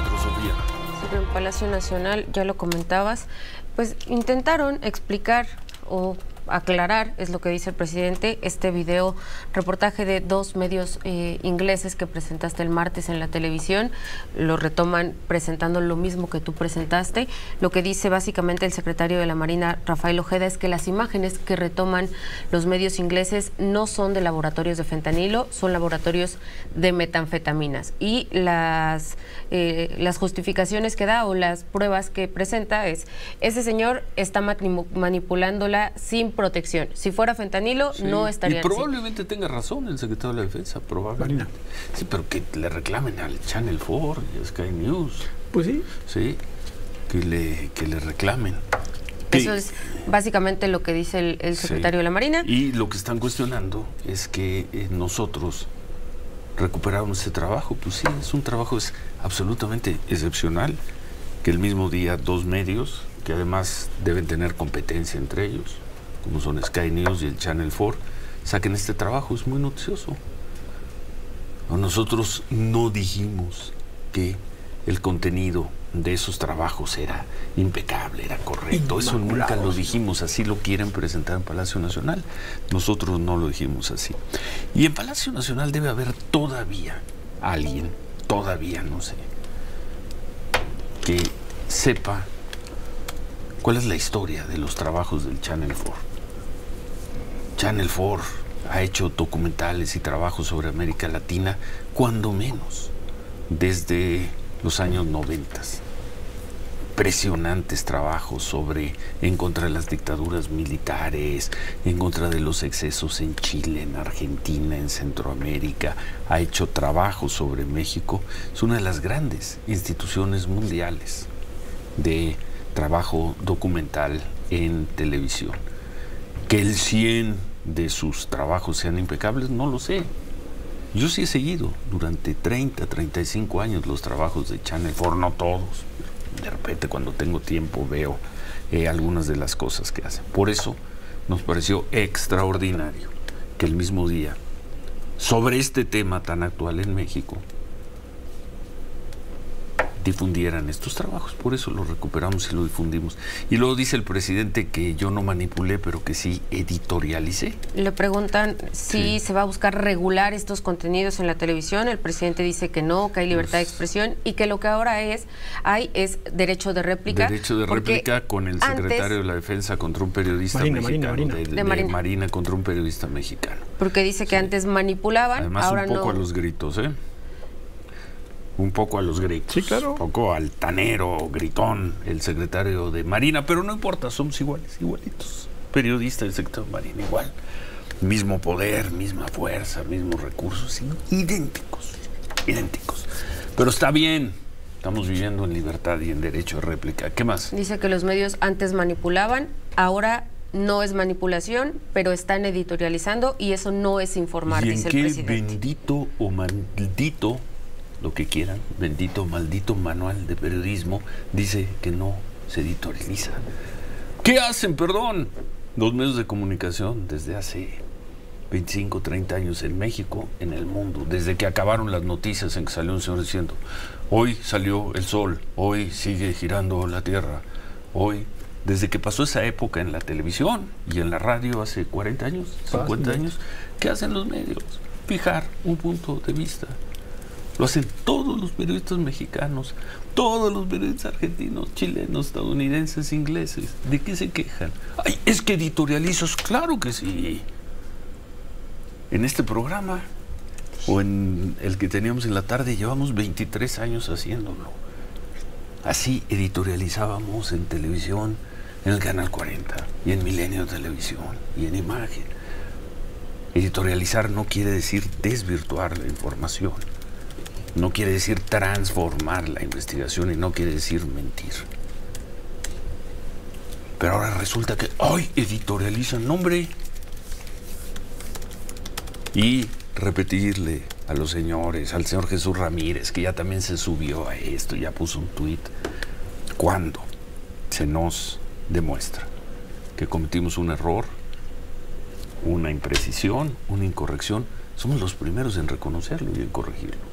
24, Sofía. Sí, en Palacio Nacional, ya lo comentabas, pues intentaron explicar o aclarar, es lo que dice el presidente, este video reportaje de dos medios ingleses que presentaste el martes en la televisión, lo retoman presentando lo mismo que tú presentaste. Lo que dice básicamente el secretario de la Marina, Rafael Ojeda, es que las imágenes que retoman los medios ingleses no son de laboratorios de fentanilo, son laboratorios de metanfetaminas, y las justificaciones que da o las pruebas que presenta es: ese señor está manipulándola sin protección. Si fuera fentanilo, sí, no estaría. Y probablemente tenga razón el secretario de la Defensa, probablemente. Marina. Sí, pero que le reclamen al Channel 4 y a Sky News. Pues sí. Sí, que le reclamen. Eso es básicamente lo que dice el secretario de la Marina. Y lo que están cuestionando es que nosotros recuperamos ese trabajo. Pues sí, es un trabajo absolutamente excepcional, que el mismo día dos medios, que además deben tener competencia entre ellos, como son Sky News y el Channel 4, saquen este trabajo. Es muy noticioso. Nosotros no dijimos que el contenido de esos trabajos era impecable, era correcto. Eso nunca lo dijimos. Así lo quieren presentar en Palacio Nacional. Nosotros no lo dijimos así. Y en Palacio Nacional debe haber todavía alguien, todavía no sé, que sepa cuál es la historia de los trabajos del Channel 4. Channel 4 ha hecho documentales y trabajos sobre América Latina, cuando menos, desde los años 90. Impresionantes trabajos en contra de las dictaduras militares, en contra de los excesos en Chile, en Argentina, en Centroamérica. Ha hecho trabajos sobre México. Es una de las grandes instituciones mundiales de trabajo documental en televisión. Que el 100 de sus trabajos sean impecables, no lo sé. Yo sí he seguido durante 30, 35 años los trabajos de Channel 4, no todos. De repente, cuando tengo tiempo, veo algunas de las cosas que hacen. Por eso nos pareció extraordinario que el mismo día, sobre este tema tan actual en México, difundieran estos trabajos. Por eso lo recuperamos y lo difundimos. Y luego dice el presidente que yo no manipulé, pero que sí editorialicé. Le preguntan si se va a buscar regular estos contenidos en la televisión. El presidente dice que no, que hay libertad de expresión y que lo que ahora hay es derecho de réplica. Derecho de réplica con el secretario de la Defensa contra un periodista mexicano. Marina contra un periodista mexicano. Porque dice que antes manipulaban, además ahora un poco no. A los gritos, un poco a los gritos, sí, claro. Un poco altanero, gritón, el secretario de Marina, pero no importa, somos iguales, igualitos. Periodista del sector de Marina, igual. Mismo poder, misma fuerza, mismos recursos, idénticos, idénticos. Pero está bien, estamos viviendo en libertad y en derecho de réplica. ¿Qué más? Dice que los medios antes manipulaban, ahora no es manipulación, pero están editorializando y eso no es informar, dice el presidente. Bendito o maldito, lo que quieran, bendito, maldito manual de periodismo dice que no se editorializa. ¿Qué hacen, perdón, los medios de comunicación desde hace 25, 30 años en México, en el mundo? Desde que acabaron las noticias en que salió un señor diciendo: hoy salió el sol, hoy sigue girando la tierra, hoy. Desde que pasó esa época en la televisión y en la radio hace 40 años, 50 años, ¿qué hacen los medios? Fijar un punto de vista. Lo hacen todos los periodistas mexicanos, todos los periodistas argentinos, chilenos, estadounidenses, ingleses. ¿De qué se quejan? Ay, es que editorializos, claro que sí. En este programa, o en el que teníamos en la tarde, llevamos 23 años haciéndolo. Así editorializábamos en televisión, en el Canal 40, y en Milenio Televisión, y en Imagen. Editorializar no quiere decir desvirtuar la información. No quiere decir transformar la investigación y no quiere decir mentir. Pero ahora resulta que ¡ay! Editorializan, hombre. Y repetirle a los señores, al señor Jesús Ramírez, que ya también se subió a esto, ya puso un tuit, cuando se nos demuestra que cometimos un error, una imprecisión, una incorrección, somos los primeros en reconocerlo y en corregirlo.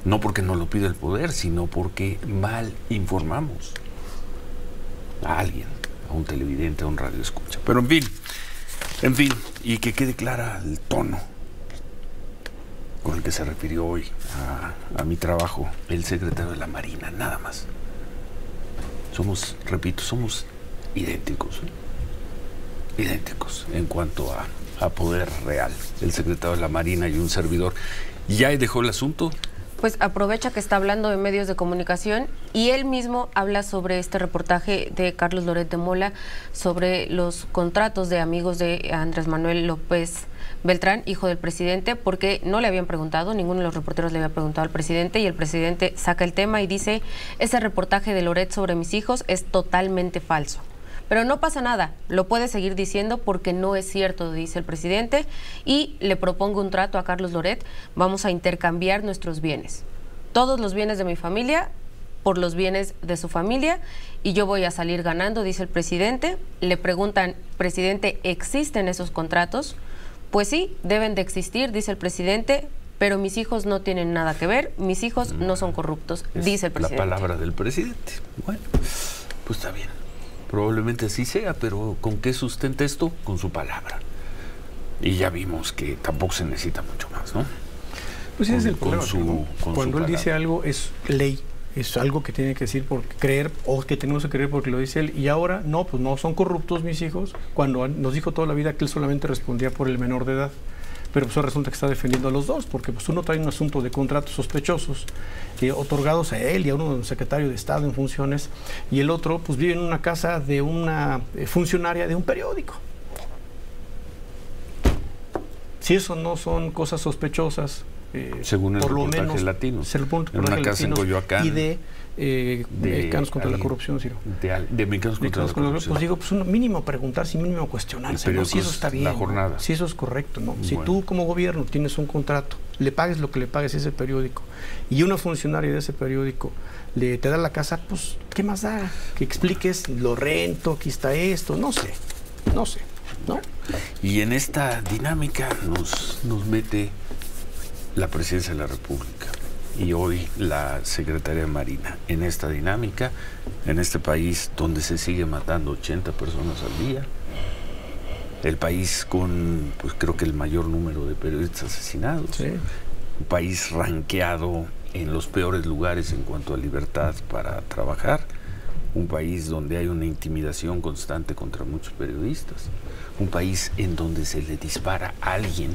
No porque nos lo pida el poder, sino porque mal informamos a alguien, a un televidente, a un radioescucha. Pero en fin, y que quede clara el tono con el que se refirió hoy a mi trabajo el secretario de la Marina, nada más. Somos, repito, somos idénticos, idénticos en cuanto a poder real. El secretario de la Marina y un servidor. ¿Ya dejó el asunto? Pues aprovecha que está hablando de medios de comunicación y él mismo habla sobre este reportaje de Carlos Loret de Mola sobre los contratos de amigos de Andrés Manuel López Beltrán, hijo del presidente, porque no le habían preguntado, ninguno de los reporteros le había preguntado al presidente, y el presidente saca el tema y dice: ese reportaje de Loret sobre mis hijos es totalmente falso. Pero no pasa nada, lo puede seguir diciendo porque no es cierto, dice el presidente, y le propongo un trato a Carlos Loret: vamos a intercambiar nuestros bienes. Todos los bienes de mi familia por los bienes de su familia, y yo voy a salir ganando, dice el presidente. Le preguntan: presidente, ¿existen esos contratos? Pues sí, deben de existir, dice el presidente, pero mis hijos no tienen nada que ver, mis hijos no son corruptos, dice el presidente. La palabra del presidente. Bueno, pues está bien. Probablemente así sea, pero ¿con qué sustenta esto? Con su palabra. Y ya vimos que tampoco se necesita mucho más, ¿no? Pues ese es el problema. Cuando él dice algo es ley, es algo que tiene que decir por creer, o que tenemos que creer porque lo dice él. Y ahora, no, pues no son corruptos mis hijos, cuando nos dijo toda la vida que él solamente respondía por el menor de edad. Pero pues resulta que está defendiendo a los dos, porque pues uno trae un asunto de contratos sospechosos otorgados a él y a un secretario de Estado en funciones, y el otro pues vive en una casa de una funcionaria de un periódico. Si eso no son cosas sospechosas, según el por lo reportaje menos latino, en una casa en Coyoacán, y de Mexicanos contra la Corrupción, Ciro. De Mexicanos contra la Corrupción. Pues digo, pues un mínimo preguntarse y mínimo cuestionarse, ¿no? Si eso está bien, La Jornada. ¿no? Si eso es correcto, ¿no? Bueno. Si tú como gobierno tienes un contrato, le pagues lo que le pagues a ese periódico, y una funcionaria de ese periódico te da la casa, pues, ¿qué más da? Que expliques, lo rento, aquí está esto, no sé, ¿no? Y en esta dinámica nos mete la Presidencia de la República y hoy la Secretaría de Marina en esta dinámica, en este país donde se sigue matando 80 personas al día, el país con, pues creo que el mayor número de periodistas asesinados, Sí. Un país ranqueado en los peores lugares en cuanto a libertad para trabajar, un país donde hay una intimidación constante contra muchos periodistas, un país en donde se le dispara a alguien.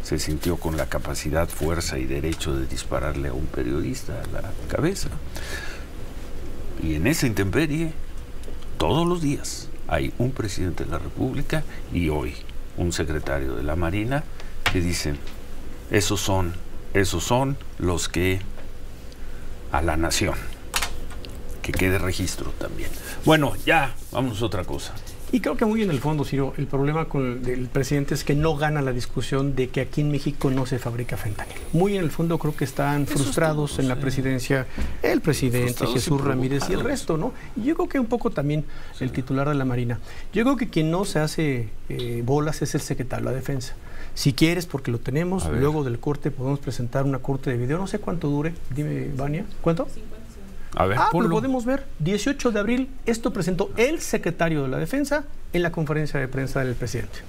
Se sintió con la capacidad, fuerza y derecho de dispararle a un periodista a la cabeza. Y en esa intemperie, todos los días, hay un presidente de la República y hoy un secretario de la Marina que dicen: esos son los que a la nación. Que quede registro también. Bueno, ya, vamos a otra cosa. Y creo que muy en el fondo, Ciro, el problema con el presidente es que no gana la discusión de que aquí en México no se fabrica fentanilo. Muy en el fondo creo que están frustrados en la presidencia el presidente, Jesús Ramírez y el resto, ¿no? Y yo creo que un poco también el titular de la Marina. Yo creo que quien no se hace bolas es el secretario de la Defensa. Si quieres, porque lo tenemos, luego del corte podemos presentar una corte de video, no sé cuánto dure, dime, Vania, ¿cuánto? 50 segundos. A ver, lo podemos ver. 18 de abril, esto presentó el secretario de la Defensa en la conferencia de prensa del presidente.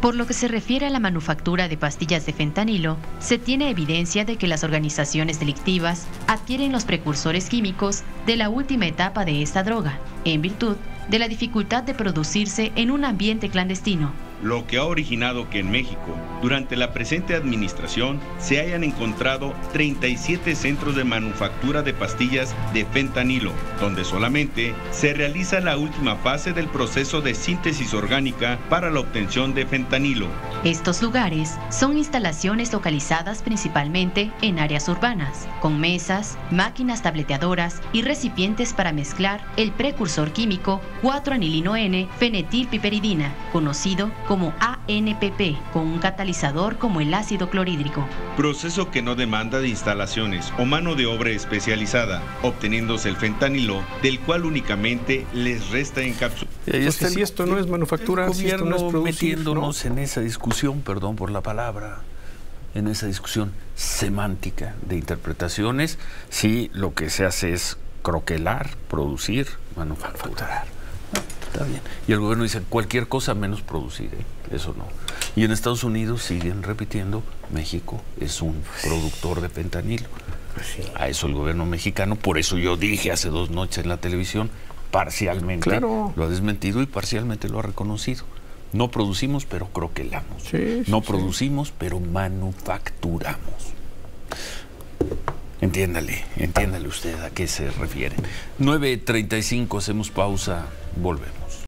Por lo que se refiere a la manufactura de pastillas de fentanilo, se tiene evidencia de que las organizaciones delictivas adquieren los precursores químicos de la última etapa de esta droga, en virtud de la dificultad de producirse en un ambiente clandestino. Lo que ha originado que en México, durante la presente administración, se hayan encontrado 37 centros de manufactura de pastillas de fentanilo, donde solamente se realiza la última fase del proceso de síntesis orgánica para la obtención de fentanilo. Estos lugares son instalaciones localizadas principalmente en áreas urbanas, con mesas, máquinas tableteadoras y recipientes para mezclar el precursor químico 4-anilino-N-fenetilpiperidina, conocido como ANPP, con un catalizador como el ácido clorhídrico. Proceso que no demanda de instalaciones o mano de obra especializada, obteniéndose el fentanilo, del cual únicamente les resta encapsular. Entonces, si esto no es manufactura, si esto no es producir, metiéndonos en esa discusión, perdón por la palabra, en esa discusión semántica de interpretaciones si lo que se hace es croquelar, producir, manufacturar. Está bien. Y el gobierno dice cualquier cosa menos producir, eso no. Y en Estados Unidos siguen repitiendo, México es un productor de fentanilo. A eso el gobierno mexicano, por eso yo dije hace 2 noches en la televisión, parcialmente lo ha desmentido y parcialmente lo ha reconocido. No producimos, pero croquelamos. No producimos, pero manufacturamos. Entiéndale usted a qué se refiere. 9:35, hacemos pausa, volvemos.